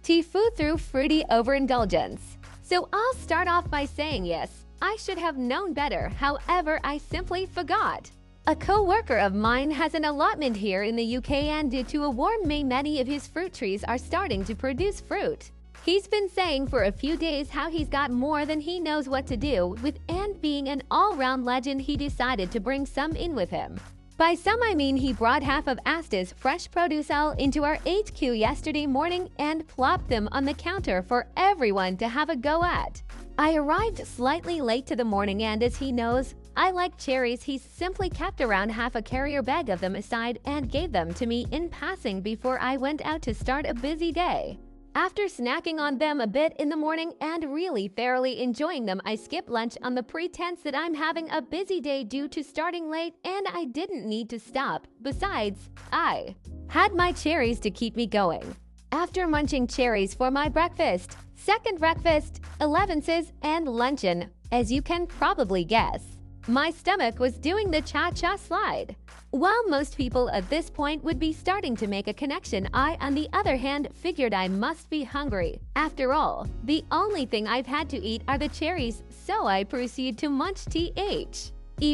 TIFU through fruity overindulgence. So I'll start off by saying yes, I should have known better, however I simply forgot. A co-worker of mine has an allotment here in the UK, and due to a warm May many of his fruit trees are starting to produce fruit. He's been saying for a few days how he's got more than he knows what to do with, and being an all-round legend he decided to bring some in with him. By some I mean he brought half of Asta's fresh produce all into our HQ yesterday morning and plopped them on the counter for everyone to have a go at. I arrived slightly late to the morning, and as he knows I like cherries, he's simply kept around half a carrier bag of them aside and gave them to me in passing before I went out to start a busy day. After snacking on them a bit in the morning and really thoroughly enjoying them, I skipped lunch on the pretense that I'm having a busy day due to starting late and I didn't need to stop. Besides, I had my cherries to keep me going. After munching cherries for my breakfast, second breakfast, 11s, and luncheon, as you can probably guess, my stomach was doing the cha-cha slide. While most people at this point would be starting to make a connection, I, on the other hand, figured I must be hungry. After all, the only thing I've had to eat are the cherries, so I proceed to munch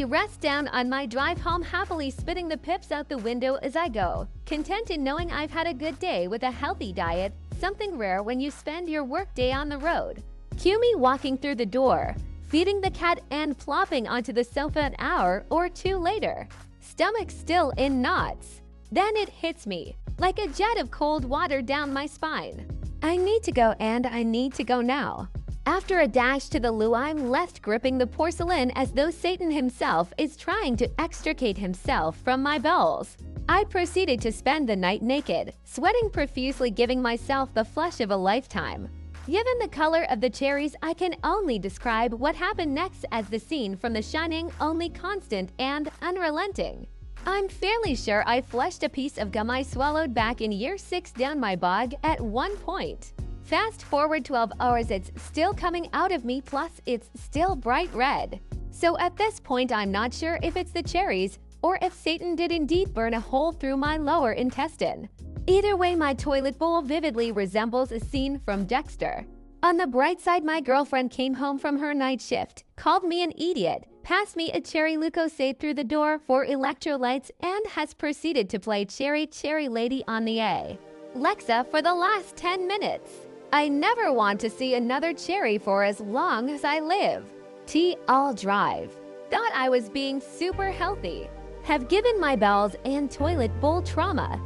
rest down on my drive home, happily spitting the pips out the window as I go, content in knowing I've had a good day with a healthy diet, something rare when you spend your workday on the road. Cue me walking through the door, feeding the cat and plopping onto the sofa an hour or two later, stomach still in knots. Then it hits me like a jet of cold water down my spine. I need to go, and I need to go now. After a dash to the loo, I'm left gripping the porcelain as though Satan himself is trying to extricate himself from my bowels. I proceeded to spend the night naked, sweating profusely, giving myself the flush of a lifetime. Given the color of the cherries, I can only describe what happened next as the scene from The Shining, only constant and unrelenting. I'm fairly sure I flushed a piece of gum I swallowed back in year 6 down my bog at one point. Fast forward 12 hours, it's still coming out of me, plus it's still bright red. So at this point I'm not sure if it's the cherries or if Satan did indeed burn a hole through my lower intestine. Either way, my toilet bowl vividly resembles a scene from Dexter. On the bright side, my girlfriend came home from her night shift, called me an idiot, passed me a cherry Lucozade through the door for electrolytes, and has proceeded to play Cherry Cherry Lady on the Alexa for the last 10 minutes. I never want to see another cherry for as long as I live. I'll drive. Thought I was being super healthy. Have given my bowels and toilet bowl trauma.